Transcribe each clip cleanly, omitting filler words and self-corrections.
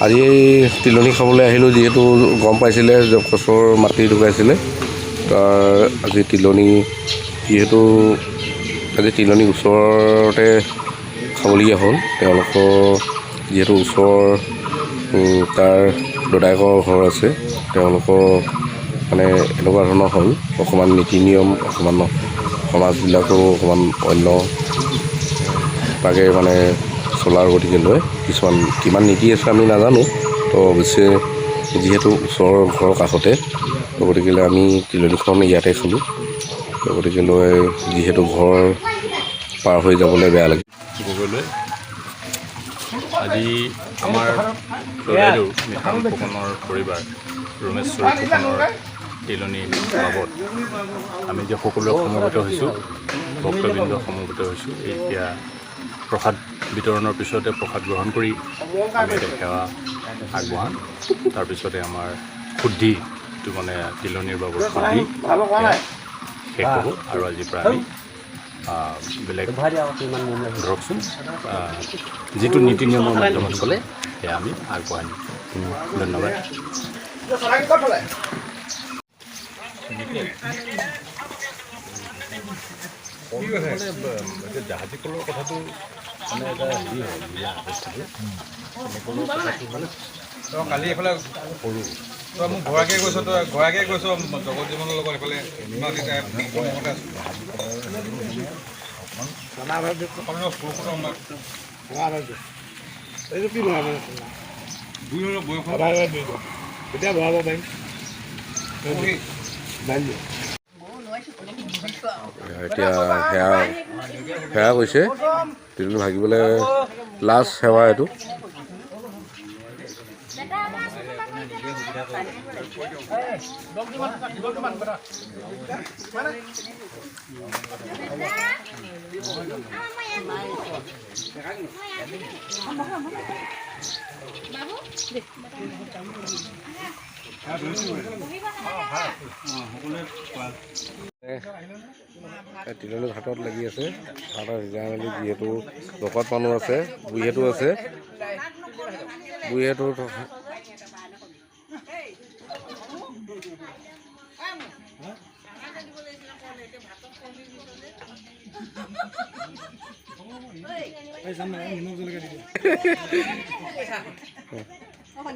আজি তিলনি খাবলৈ আহিলোঁ, যিহেতু গম পাইছিলে যে গছৰ মাটি ঢুকাইছিলে। তাৰ আজি তিলনি, যিহেতু আজি তিলনি ওচৰতে খাবলগীয়া হ'ল। তেওঁলোকৰ যিহেতু ওচৰ তাৰ দদায়েকৰ ঘৰ আছে, তেওঁলোকৰ মানে এনেকুৱা ধৰণৰ হ'ল, অকণমান নীতি নিয়ম, অকণমান সমাজবিলাকো অকণমান অন্য তাকে মানে চলাৰ গতিকে লৈ কিছুমান কিমান নীতি আছে আমি নাজানো। তো অৱশ্যে যিহেতু ওচৰৰ ঘৰৰ কাষতে, তো গতিকেলৈ আমি তিলনিখন ইয়াতে খালোঁ। তো গতিকে লৈ যিহেতু ঘৰ পাৰ হৈ যাবলৈ বেয়া লাগে। গগৈলৈ আজি আমাৰ দদাইদেউ মিঠান ফুকনৰ পৰিবাৰ ৰমেশ্বৰ ফুকনৰ তিলনিৰ বাবদ আমি যে সকলোৱে সমবেত হৈছোঁ, ভক্তবৃন্দ সমবেত হৈছোঁ। এতিয়া প্ৰসাদ বিতৰণৰ পিছতে প্ৰসাদ গ্ৰহণ কৰি আমি এতিয়া সেৱা আগবঢ়াম। তাৰপিছতে আমাৰ শুদ্ধিটো মানে তিলনিৰ বাবদ শুদ্ধি শেষ হ'ব। আৰু আজিৰ পৰা আমি বেলেগ ধৰকচোন যিটো নীতি নিয়মৰ মাধ্যমত চলে সেয়া আমি আগবঢ়াই নিম। ধন্যবাদ। জাহাজী কলৰ কথাটো মানে এটা হেৰি হয়, তই কালি এইফালে সৰু তই মোক ঘৰাকে গৈছ, তই ঘৰাকে গৈছ জগত জীৱনৰ লগত এইফালে এতিয়া ভৰাব পাৰিম। এতিয়া সেৱা কৈছে, তিলনি ভাগিবলৈ লাষ্ট সেৱা এইটো। তিলনি ঘাটত লাগি আছে, ঘাটত সিজাই মেলি যিহেতু ভকত মানুহ আছে, বুঢ়ীহেতু আছে, বুঢ়ীহেতু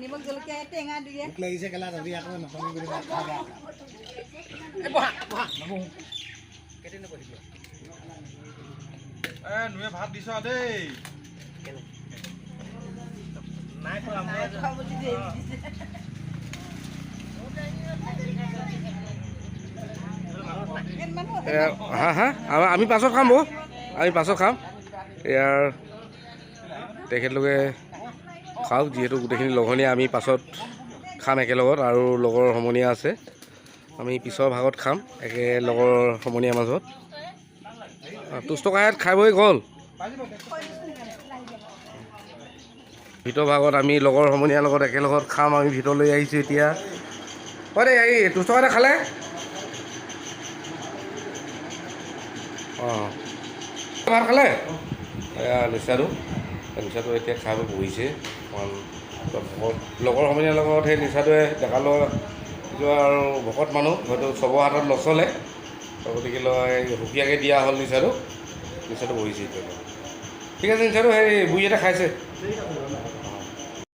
নিমখ জলকীয়া টেঙা দিয়ে লাগিছে কেলা ধৰি আকৌ নকমি বুলি নুয়ে ভাত দিছ দেই। আমি পাছত খাম, আমি পাছত খাম। ইয়াৰ তেখেতলোকে খাওক, যিহেতু গোটেইখিনি লঘনীয়া, আমি পাছত খাম একেলগত। আৰু লগৰ সমনীয়া আছে, আমি পিছৰ ভাগত খাম একে লগৰ সমনীয়াৰ মাজত। তুষ্টকায়াত খাই বৈ গ'ল, ভিতৰ ভাগত আমি লগৰ সমনীয়াৰ লগত একেলগত খাম। আমি ভিতৰলৈ আহিছোঁ এতিয়া। হয় দেই, এই তুষ্টকায়াতে খালে। অঁ, ভাত খালে? এয়া নিচাটো এতিয়া খাই বৈ বহিছে। লগৰ সমনীয়াৰ লগত সেই নিচাটোৱে ডেকা লোৱা আৰু ভকত মানুহ, হয়তো চবৰ হাতত নচলে, গতিকে লৈ সুকীয়াকৈ দিয়া হ'ল নিচাটো বহিছে এতিয়া। ঠিক আছে, নিচাটো সেই বুঢ়ী এটা খাইছে।